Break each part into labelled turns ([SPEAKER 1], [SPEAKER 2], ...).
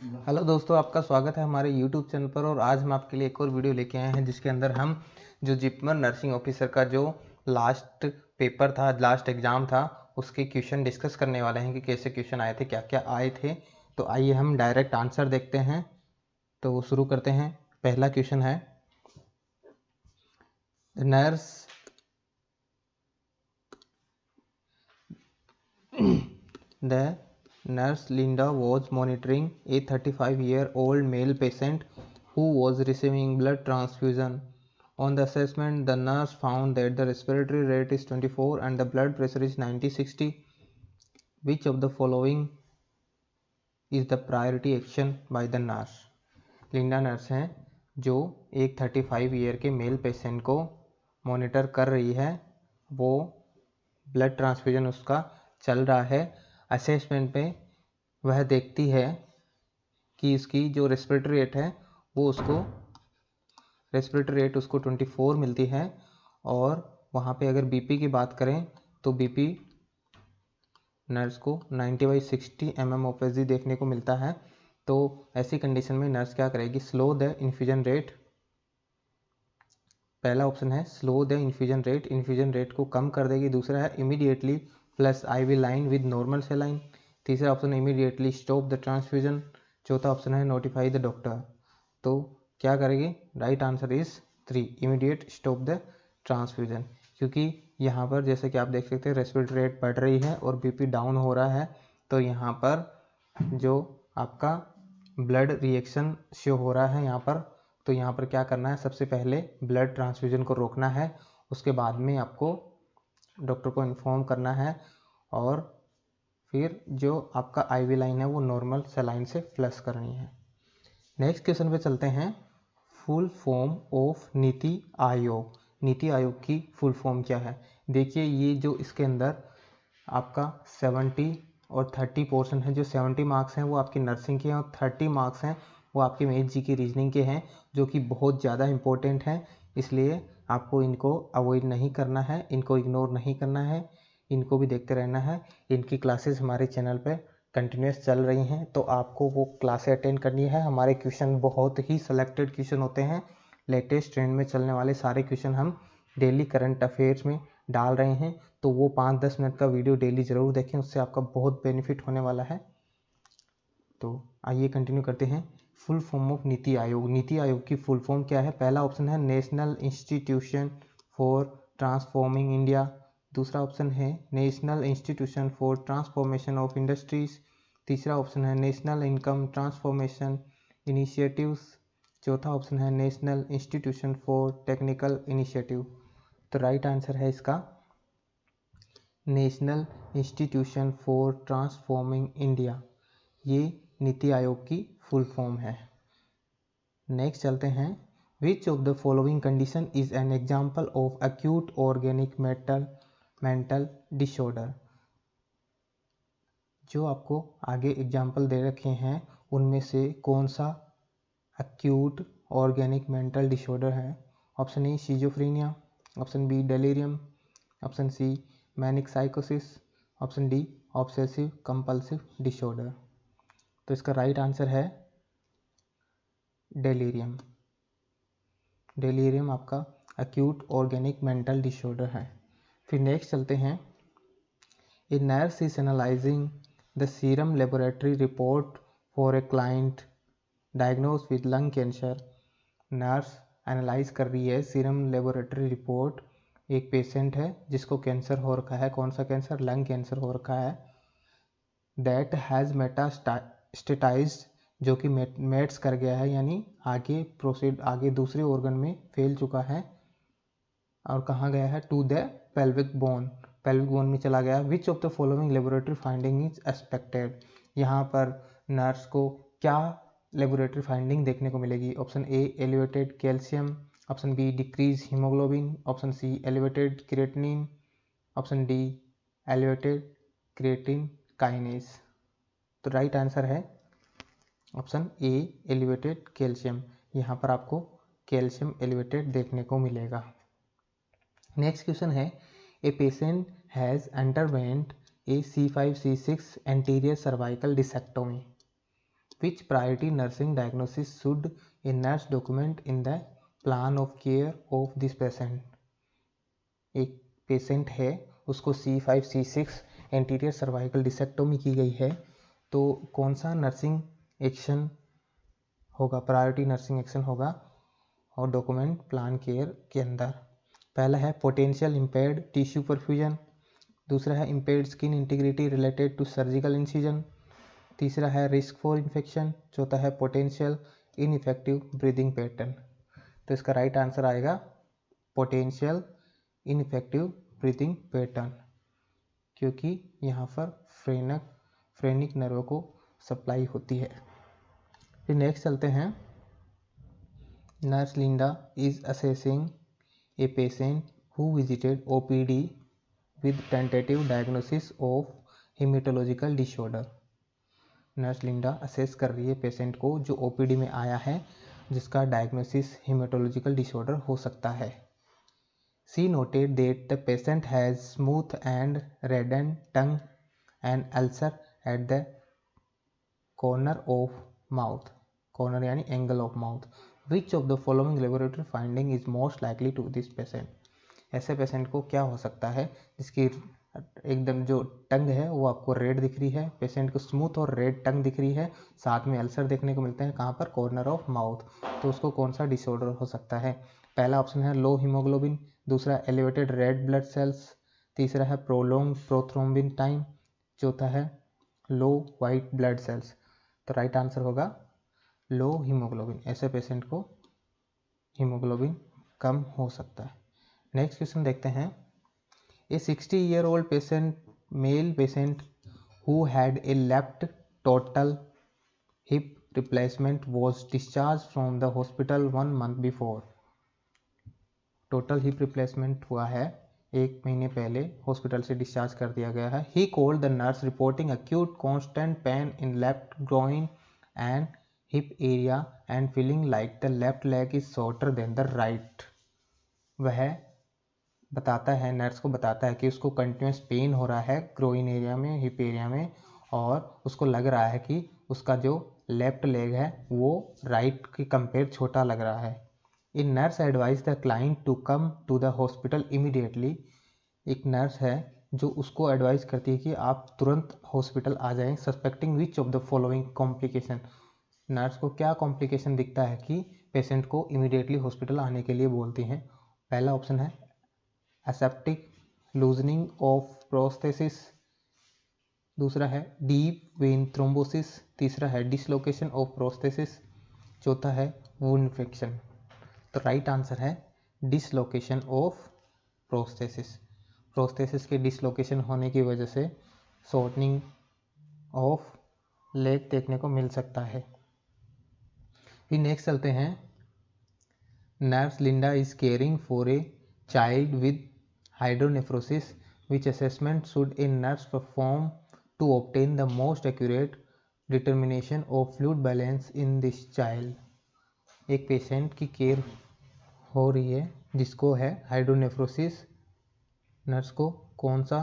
[SPEAKER 1] Hello दोस्तों, आपका स्वागत है हमारे यूट्यूब चैनल पर। और आज हम आपके लिए एक और वीडियो लेके आए हैं जिसके अंदर हम जो जिपमर नर्सिंग ऑफिसर का जो लास्ट पेपर था, लास्ट एग्ज़ाम था, उसके क्वेश्चन डिस्कस करने वाले हैं कि कैसे क्वेश्चन आए थे, क्या क्या आए थे। तो आइए हम डायरेक्ट आंसर देखते हैं। तो शुरू करते हैं। पहला क्वेश्चन है, nurse The nurse Linda was monitoring a 35-year-old male patient who was receiving blood transfusion. On the assessment, the nurse found that the respiratory rate is 24 and the blood pressure is 90/60. Which of the following is the priority action by the nurse? Linda nurse हैं जो एक 35 year के male patient को monitor कर रही है। वो blood transfusion उसका चल रहा है। असेसमेंट पे वह देखती है कि इसकी जो रेस्पिरेटरी रेट है वो उसको 24 मिलती है। और वहाँ पे अगर बीपी की बात करें तो बीपी नर्स को 90/60 mmHg देखने को मिलता है। तो ऐसी कंडीशन में नर्स क्या करेगी? Slow the infusion rate. पहला ऑप्शन है स्लो द इन्फ्यूजन रेट को कम कर देगी। दूसरा है immediately plus IV line with normal saline. तीसरा ऑप्शन है इमीडिएटली स्टॉप द ट्रांसफ्यूजन। चौथा ऑप्शन है नोटिफाई द डॉक्टर। तो क्या करेगी? Right answer is 3, immediate stop the transfusion. क्योंकि यहाँ पर जैसे कि आप देख सकते हैं रेस्पिरेटरी रेट बढ़ रही है और बीपी डाउन हो रहा है। तो यहाँ पर जो आपका ब्लड रिएक्शन शो हो रहा है यहाँ पर, तो यहाँ पर क्या करना है? सबसे पहले ब्लड ट्रांसफ्यूजन को रोकना है। उसके बाद में आपको डॉक्टर को इन्फॉर्म करना है और फिर जो आपका IV लाइन है वो नॉर्मल सेलाइन से फ्लश करनी है। नेक्स्ट क्वेश्चन पे चलते हैं। Full form of NITI Aayog. NITI Aayog की फुल फॉर्म क्या है? देखिए, ये जो इसके अंदर आपका 70 और 30 पोर्शन है। जो 70 मार्क्स हैं वो आपकी नर्सिंग के हैं और 30 मार्क्स हैं वो आपके मैथ जी की रीजनिंग के हैं, जो कि बहुत ज़्यादा इंपॉर्टेंट हैं। इसलिए आपको इनको अवॉइड नहीं करना है, इनको इग्नोर नहीं करना है, इनको भी देखते रहना है। इनकी क्लासेस हमारे चैनल पे कंटिन्यूस चल रही हैं, तो आपको वो क्लासें अटेंड करनी है। हमारे क्वेश्चन बहुत ही सेलेक्टेड क्वेश्चन होते हैं। लेटेस्ट ट्रेंड में चलने वाले सारे क्वेश्चन हम डेली करंट अफेयर्स में डाल रहे हैं। तो वो 5-10 मिनट का वीडियो डेली ज़रूर देखें, उससे आपका बहुत बेनिफिट होने वाला है। तो आइए कंटिन्यू करते हैं। Full form of NITI Aayog. NITI Aayog की फुल फॉर्म क्या है? पहला ऑप्शन है national institution for transforming India. दूसरा ऑप्शन है national institution for transformation of industries. तीसरा ऑप्शन है नेशनल इनकम ट्रांसफॉर्मेशन इनिशिएटिव्स। चौथा ऑप्शन है national institution for technical initiative. तो राइट आंसर है इसका national institution for transforming India. ये नीति आयोग की फुल फॉर्म है। नेक्स्ट चलते हैं। Which of the following condition is an example of acute organic mental disorder. जो आपको आगे एग्जाम्पल दे रखे हैं उनमें से कौन सा एक्यूट ऑर्गेनिक मेंटल डिसऑर्डर है? Option A schizophrenia, option B delirium, option C manic साइकोसिस, option D obsessive compulsive disorder. तो इसका राइट आंसर है डेलीरियम। डेलीरियम आपका एक्यूट ऑर्गेनिक मेंटल डिसऑर्डर है। फिर नेक्स्ट चलते हैं। A nurse is analysing the serum laboratory report for a client diagnose with lung cancer. Nurse analyse कर रही है सीरम लेबोरेटरी रिपोर्ट। एक पेशेंट है जिसको कैंसर हो रखा है। कौन सा कैंसर? लंग कैंसर हो रखा है। दैट हैज़ मेटास्टेटाइज्ड, जो कि मेट्स कर गया है, यानी आगे दूसरे ऑर्गन में फैल चुका है। और कहाँ गया है? टू द पेल्विक बोन में चला गया। विच of the following laboratory finding is expected. यहाँ पर नर्स को क्या लेबोरेटरी फाइंडिंग देखने को मिलेगी? Option A elevated calcium, option B decrease haemoglobin, option C elevated creatinine, option D elevated creatine kinase. तो राइट आंसर है ऑप्शन ए एलिवेटेड कैल्शियम। यहाँ पर आपको कैल्शियम एलिवेटेड देखने को मिलेगा। नेक्स्ट क्वेश्चन है। A patient has undergone a C5-C6 anterior cervical discectomy. Which priority nursing diagnosis should a nurse document in the plan of care of this patient. एक patient है, उसको C5 C6 एंटीरियर सर्वाइकल डिसेक्टोमी की गई है, तो कौन सा नर्सिंग एक्शन होगा, प्रायोरिटी नर्सिंग एक्शन होगा और डॉक्यूमेंट प्लान केयर के अंदर। पहला है पोटेंशियल इम्पेयर्ड टिश्यू परफ्यूजन, दूसरा है impaired skin integrity related to surgical incision, तीसरा है रिस्क फॉर इन्फेक्शन, चौथा है पोटेंशियल इनइफेक्टिव ब्रीदिंग पैटर्न। तो इसका राइट आंसर आएगा पोटेंशियल इनइफेक्टिव ब्रीदिंग पैटर्न, क्योंकि यहाँ पर फ्रेनिक नर्व को सप्लाई होती है। फिर नेक्स्ट चलते हैं। Nurse Linda is assessing a patient who visited OPD with tentative diagnosis of haematological disorder. Nurse Linda assess कर रही है पेशेंट को जो OPD में आया है, जिसका डायग्नोसिस हेमेटोलॉजिकल डिसऑर्डर हो सकता है। She noted that the patient has smooth and reddened tongue and ulcer at the corner of mouth. Corner यानी angle of mouth. Which of the following laboratory finding is most likely to this patient? ऐसे patient को क्या हो सकता है जिसकी एकदम जो टंग है वो आपको रेड दिख रही है, पेशेंट को स्मूथ और रेड टंग दिख रही है, साथ में अल्सर देखने को मिलते हैं कहाँ पर, कॉर्नर ऑफ माउथ। तो उसको कौन सा डिसऑर्डर हो सकता है? पहला ऑप्शन है लो हीमोग्लोबिन, दूसरा एलिवेटेड रेड ब्लड सेल्स, तीसरा है प्रोलॉन्ग प्रोथ्रोम्बिन टाइम, चौथा है लो वाइट ब्लड सेल्स। तो राइट आंसर होगा लो हीमोग्लोबिन। ऐसे पेशेंट को हीमोग्लोबिन कम हो सकता है। नेक्स्ट क्वेश्चन देखते हैं। ए 60-year-old patient, male patient who had a left total hip replacement was discharged from the hospital 1 month before. Total hip replacement हुआ है, 1 महीने पहले हॉस्पिटल से डिस्चार्ज कर दिया गया है। He called the nurse reporting acute constant pain in left groin and hip area and feeling like the left leg is shorter than the right. वह बताता है, नर्स को बताता है कि उसको कंटिन्यूस पेन हो रहा है ग्रोइन एरिया में, हिप एरिया में, और उसको लग रहा है कि उसका जो लेफ्ट लेग है वो राइट के कंपेयर छोटा लग रहा है। A nurse advise the client to come to the hospital immediately. एक नर्स है जो उसको एडवाइस करती है कि आप तुरंत हॉस्पिटल आ जाएं, suspecting which of the following complication. Nurse को क्या कॉम्प्लिकेशन दिखता है कि पेशेंट को इमीडिएटली हॉस्पिटल आने के लिए बोलती हैं। पहला ऑप्शन है एसेप्टिक लूजनिंग ऑफ प्रोस्थेसिस, दूसरा है डीप वेन थ्रोम्बोसिस, तीसरा है डिसलोकेशन ऑफ प्रोस्थेसिस, चौथा है वुंड इन्फेक्शन। तो राइट आंसर है डिसलोकेशन ऑफ प्रोस्थेसिस। प्रोस्थेसिस के डिसलोकेशन होने की वजह से शॉर्टनिंग ऑफ लेग देखने को मिल सकता है। फिर नेक्स्ट चलते हैं। Nurse Linda is caring for a child with hydronephrosis. Which assessment should a nurse perform to obtain the most accurate determination of fluid balance in this child? एक पेशेंट की care हो रही है जिसको है हाइड्रोनेफ्रोसिस। नर्स को कौन सा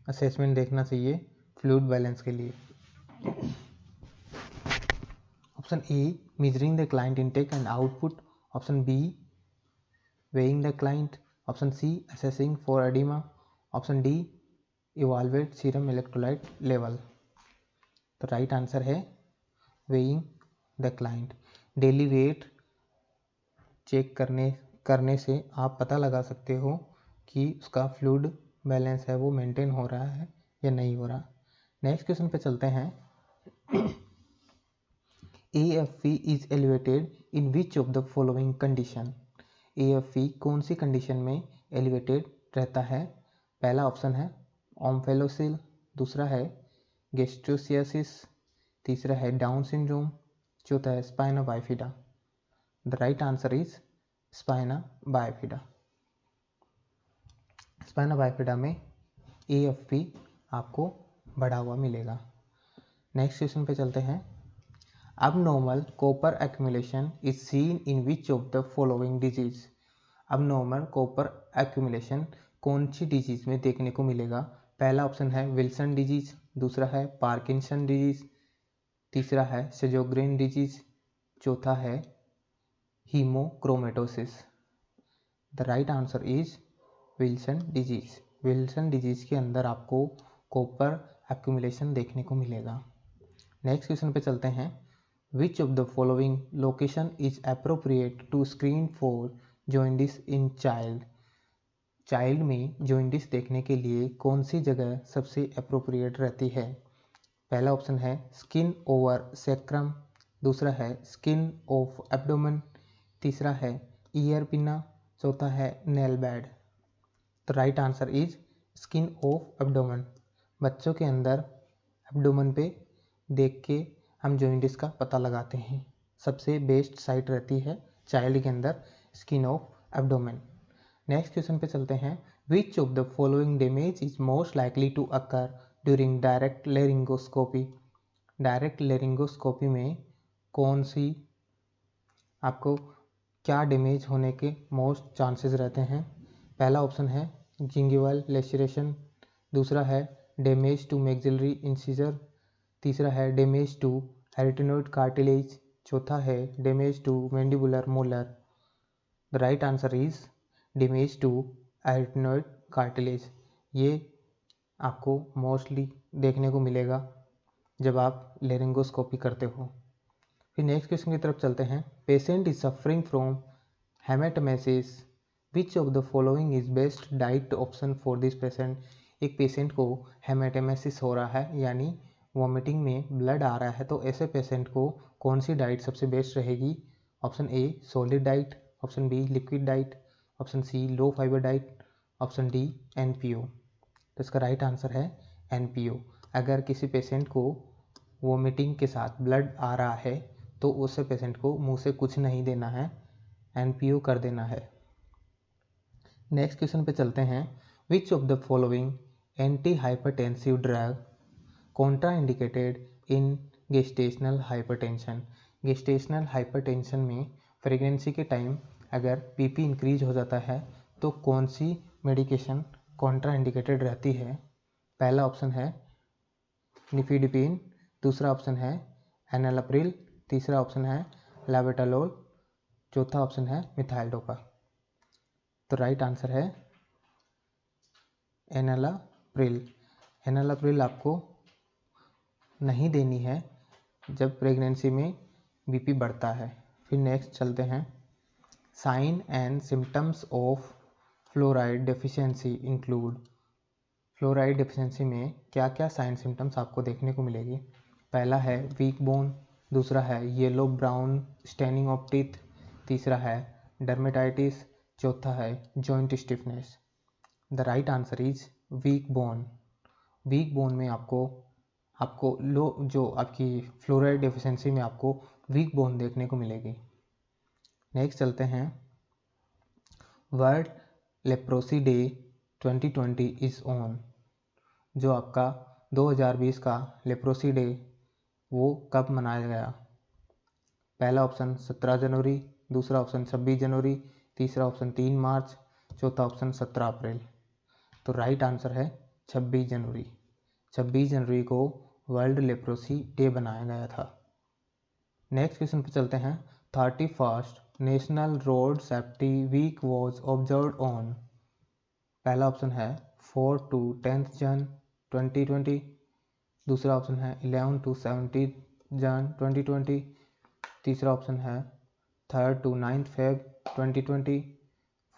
[SPEAKER 1] असेसमेंट देखना चाहिए फ्लूइड बैलेंस के लिए? Option A measuring the client intake and output, option B weighing the client, option C assessing for edema, option D evaluate serum electrolyte level। तो राइट आंसर है weighing the client। Daily weight check करने से आप पता लगा सकते हो कि उसका फ्लूइड बैलेंस है वो मेंटेन हो रहा है या नहीं हो रहा। नेक्स्ट क्वेश्चन पे चलते हैं। AFP is elevated in which of the following condition? AFP कौन सी कंडीशन में एलिवेटेड रहता है? पहला ऑप्शन है ओम्फेलोसिल, दूसरा है गैस्ट्रोसियासिस, तीसरा है डाउन सिंड्रोम, चौथा है spina bifida. The right answer is spina bifida. Spina bifida में AFP आपको बढ़ा हुआ मिलेगा। नेक्स्ट क्वेश्चन पे चलते हैं। Abnormal copper accumulation is seen in which of the following disease? Abnormal copper accumulation कौन सी डिजीज में देखने को मिलेगा? पहला ऑप्शन है विल्सन डिजीज, दूसरा है पार्किंसन डिजीज, तीसरा है शेजोग्रेन डिजीज, चौथा है haemochromatosis. The right answer is Wilson disease. Wilson disease के अंदर आपको कॉपर एक्यूमुलेशन देखने को मिलेगा। नेक्स्ट क्वेश्चन पे चलते हैं। Which of the following location is appropriate to screen for jaundice in child. Child में जॉइंडिस देखने के लिए कौन सी जगह सबसे अप्रोप्रिएट रहती है? पहला ऑप्शन है स्किन ओवर सेक्रम, दूसरा है स्किन ऑफ एब्डोमेन, तीसरा है ईयर पिना, चौथा है नेल बेड। तो right answer is skin of abdomen. बच्चों के अंदर एब्डोमेन पे देख के हम जॉइंडिस का पता लगाते हैं। सबसे बेस्ट साइट रहती है चाइल्ड के अंदर skin of abdomen. Next question पे चलते हैं। Which of the following damage is most likely to occur during direct laryngoscopy. Direct laryngoscopy में कौन सी आपको क्या डैमेज होने के मोस्ट चांसेस रहते हैं? पहला ऑप्शन है जिंगिवल लेसरेशन, दूसरा है डैमेज टू मैक्सिलरी इंसिजर, तीसरा है डैमेज टू एरिटेनोइड कार्टिलेज, चौथा है damage to mandibular molar. The right answer is damage to arytenoid cartilage. ये आपको मोस्टली देखने को मिलेगा जब आप लेरिंगोस्कोपी करते हो। फिर नेक्स्ट क्वेश्चन की तरफ चलते हैं। Patient is suffering from haematemesis, which of the following is best diet option for this patient. एक पेशेंट को हेमेटोमेसिस हो रहा है यानी वॉमिटिंग में ब्लड आ रहा है, तो ऐसे पेशेंट को कौन सी डाइट सबसे बेस्ट रहेगी? Option A solid diet, option B liquid diet, option C low fibre diet, option D NPO. तो इसका राइट आंसर है एनपीओ। अगर किसी पेशेंट को वॉमिटिंग के साथ ब्लड आ रहा है तो उस पेशेंट को मुंह से कुछ नहीं देना है, एनपीओ कर देना है। नेक्स्ट क्वेश्चन पे चलते हैं। Which of the following anti hypertensive drug contraindicated in gestational hypertension. Gestational hypertension में प्रेगनेंसी के टाइम अगर पीपी इंक्रीज हो जाता है तो कौन सी मेडिकेशन कॉन्ट्राइंडिकेटेड रहती है? पहला ऑप्शन है निफिडिपिन, दूसरा ऑप्शन है एनालाप्रिल, तीसरा ऑप्शन है लाबेटालोल, चौथा ऑप्शन है मिथाइलडोपा। तो राइट आंसर है एनालाप्रिल। एनालाप्रिल आपको नहीं देनी है जब प्रेगनेंसी में बीपी बढ़ता है। फिर नेक्स्ट चलते हैं। Sign and symptoms of fluoride deficiency include. Fluoride deficiency में क्या क्या साइन सिम्टम्स आपको देखने को मिलेगी? पहला है वीक बोन, दूसरा है yellow brown staining of teeth, तीसरा है डर्मेटाइटिस, चौथा है joint stiffness. The right answer is weak bone. Weak bone में आपको लो जो आपकी फ्लोराइड डेफिशिएंसी में आपको वीक बोन देखने को मिलेगी। नेक्स्ट चलते हैं। World leprosy day 2020 is on. जो आपका 2020 का लेप्रोसी डे वो कब मनाया गया? पहला ऑप्शन 17 जनवरी, दूसरा ऑप्शन 26 जनवरी, तीसरा ऑप्शन 3 मार्च, चौथा ऑप्शन 17 अप्रैल। तो राइट आंसर है 26 जनवरी। 26 जनवरी को वर्ल्ड लेप्रोसी डे बनाया गया था। नेक्स्ट क्वेश्चन पे चलते हैं। 31st national road safety week was observed on. पहला ऑप्शन है 4 to 10th जन 2020, दूसरा ऑप्शन है 11 to 17 जन 2020, तीसरा ऑप्शन है 3rd to 9th Feb 2020,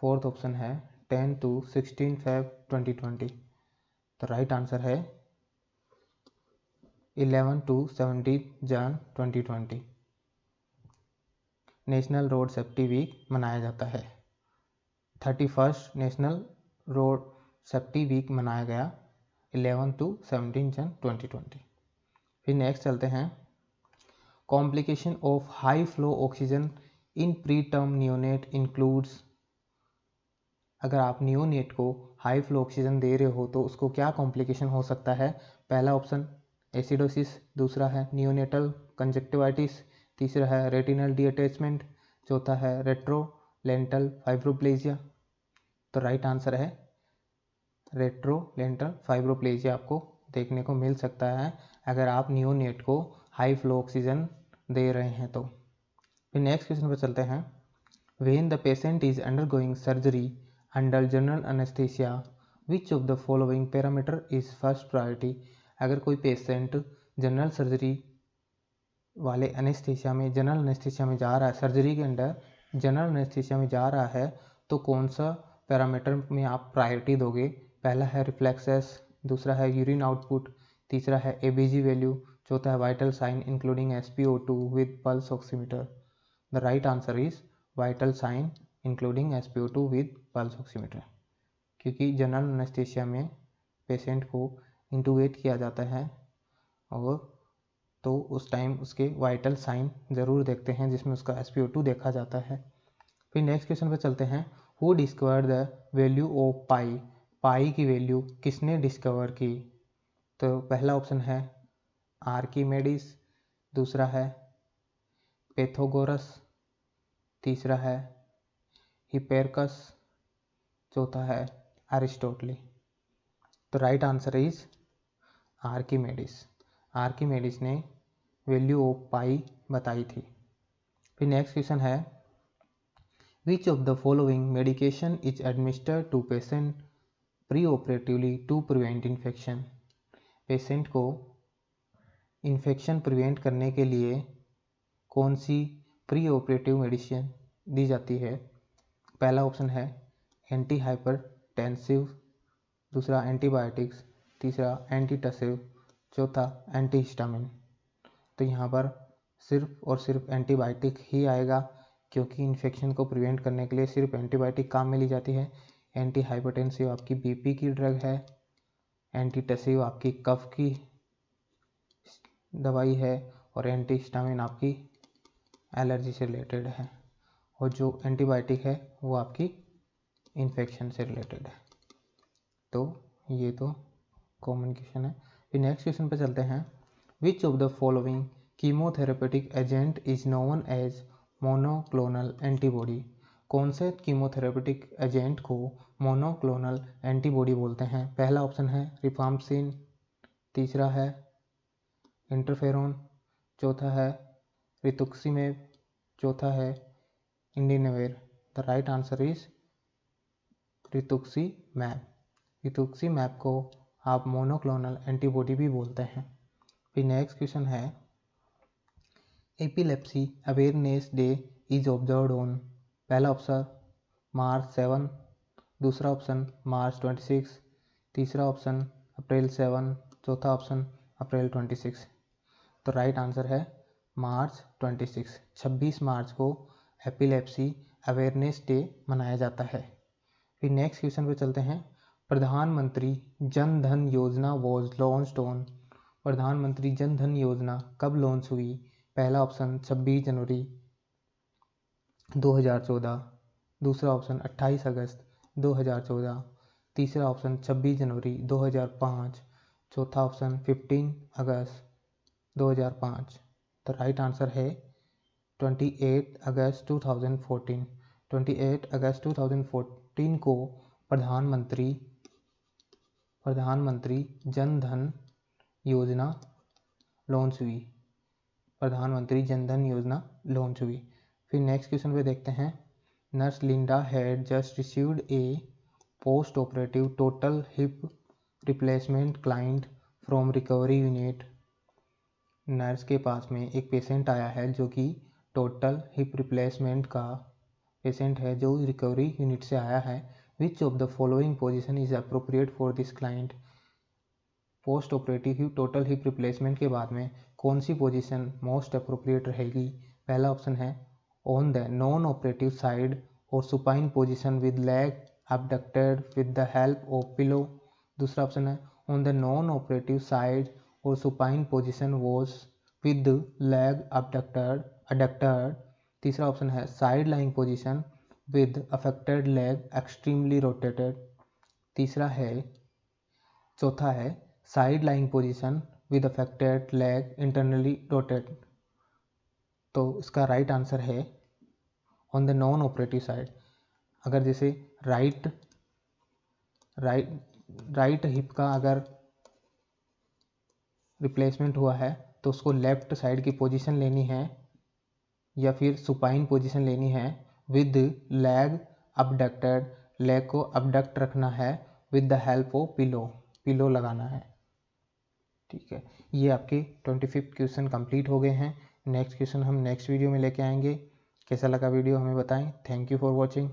[SPEAKER 1] fourth option है 10 to 16 Feb 2020। तो राइट आंसर है 11 to 17 जन 2020 नेशनल रोड सेफ्टी वीक मनाया जाता है। 31st national road safety week मनाया गया 11 to 17 जन 2020। फिर नेक्स्ट चलते हैं। Complication of high flow oxygen in pre term neonate includes. अगर आप नियोनेट को हाई फ्लो ऑक्सीजन दे रहे हो तो उसको क्या कॉम्प्लिकेशन हो सकता है? पहला ऑप्शन एसिडोसिस, दूसरा है नियोनेटल कंजक्टिवाइटिस, तीसरा है रेटिनल डीअटैचमेंट, चौथा है रेट्रोलेंटल फाइब्रोप्लेजिया। तो राइट आंसर है रेट्रोलेंटल फाइब्रोप्लेजिया आपको देखने को मिल सकता है अगर आप नियोनेट को हाई फ्लो ऑक्सीजन दे रहे हैं तो। फिर नेक्स्ट क्वेश्चन पर चलते हैं। When the patient is undergoing surgery under general anaesthesia which of the following parameter is first priority. अगर कोई पेशेंट जनरल सर्जरी वाले एनेस्थीसिया में जनरल एनेस्थीसिया में जा रहा है, सर्जरी के अंडर जनरल एनेस्थीसिया में जा रहा है, तो कौन सा पैरामीटर में आप प्रायोरिटी दोगे। पहला है रिफ्लेक्सेस, दूसरा है यूरिन आउटपुट, तीसरा है एबीजी वैल्यू, चौथा है vital sign including SpO2 with pulse oximeter. The right answer is vital sign including SpO2 with pulse oximeter, क्योंकि जनरल एनेस्थीसिया में पेशेंट को इंटूबेट किया जाता है और तो उस टाइम उसके वाइटल साइन ज़रूर देखते हैं जिसमें उसका SpO2 देखा जाता है। फिर नेक्स्ट क्वेश्चन पर चलते हैं। Who discover the value of pi. Pi की वैल्यू किसने डिस्कवर की। तो पहला ऑप्शन है आर्किमेडिस, दूसरा है पैथागोरस, तीसरा है हिपेरकस, चौथा है एरिस्टोटली। तो right answer is Archimedes. Archimedes ने वैल्यू ऑफ पाई बताई थी। फिर नेक्स्ट क्वेश्चन है which of the following medication is administered to patient pre operatively to prevent infection. Patient को इन्फेक्शन प्रिवेंट करने के लिए कौन सी प्री ऑपरेटिव मेडिसिन दी जाती है। पहला ऑप्शन है एंटी हाइपरटेंसिव, दूसरा एंटीबायोटिक्स, तीसरा एंटीटसिव, चौथा एंटीहिस्टामिन। तो यहाँ पर सिर्फ और सिर्फ एंटीबायोटिक ही आएगा, क्योंकि इन्फेक्शन को प्रिवेंट करने के लिए सिर्फ एंटीबायोटिक काम में ली जाती है। एंटी हाइपरटेंसिव आपकी बीपी की ड्रग है, एंटीटसिव आपकी कफ की दवाई है और एंटीहिस्टामिन आपकी एलर्जी से रिलेटेड है, और जो एंटीबायोटिक है वो आपकी इन्फेक्शन से रिलेटेड है। तो ये तो कॉमन क्वेश्चन है। फिर नेक्स्ट क्वेश्चन पे चलते हैं। Which of the following chemotherapeutic agent is known as monoclonal antibody. कौन से कीमोथेरेपेटिक एजेंट को मोनोक्लोनल एंटीबॉडी बोलते हैं। पहला ऑप्शन है रिफाम्पसिन, तीसरा है इंटरफेरोन, चौथा है रितुक्सीमेब, चौथा है indinavir. The right answer is rituximab. Rituximab को आप मोनोक्लोनल एंटीबॉडी भी बोलते हैं। फिर नेक्स्ट क्वेश्चन है epilepsy awareness day is observed on. पहला ऑप्शन मार्च 7, दूसरा ऑप्शन मार्च 26, तीसरा ऑप्शन अप्रैल 7, चौथा ऑप्शन अप्रैल 26। तो राइट आंसर है मार्च 26। 26 मार्च को एपिलेप्सी अवेयरनेस डे मनाया जाता है। फिर नेक्स्ट क्वेश्चन पे चलते हैं। प्रधानमंत्री जन धन योजना वॉज लॉन्च्ड ऑन। प्रधानमंत्री जन धन योजना कब लॉन्च हुई। पहला ऑप्शन 26 जनवरी 2014, दूसरा ऑप्शन 28 अगस्त 2014, तीसरा ऑप्शन 26 जनवरी 2005, चौथा ऑप्शन 15 अगस्त 2005। तो राइट आंसर है 28 अगस्त 2014। 28 अगस्त 2014 को प्रधानमंत्री जन धन योजना लॉन्च हुई। प्रधानमंत्री जन धन योजना लॉन्च हुई। फिर नेक्स्ट क्वेश्चन पे देखते हैं। Nurse Linda had just received A post operative total hip replacement client from recovery unit. Nurse के पास में एक पेशेंट आया है जो कि टोटल हिप रिप्लेसमेंट का पेशेंट है, जो रिकवरी यूनिट से आया है। Which of the following position is appropriate for this client. Post operative total hip replacement के बाद में कौन सी पोजीशन मोस्ट अप्रोप्रिएट रहेगी। पहला ऑप्शन है on the non operative side और supine position with leg abducted with the help of pillow। दूसरा option है on the non operative side और supine position was with leg abducted। तीसरा option है side lying position with affected leg extremely rotated. चौथा है side lying position with affected leg internally rotated. तो इसका right answer है on the non operative side. अगर जैसे राइट हिप का अगर रिप्लेसमेंट हुआ है तो उसको लेफ्ट साइड की पोजीशन लेनी है या फिर सुपाइन पोजीशन लेनी है विद लेग अबडक्टेड, लेग को अबडक्ट रखना है with the help of pillow लगाना है। ठीक है, ये आपके 25 क्वेश्चन कंप्लीट हो गए हैं। नेक्स्ट क्वेश्चन हम नेक्स्ट वीडियो में लेके आएंगे। कैसा लगा वीडियो हमें बताएं। Thank you for watching.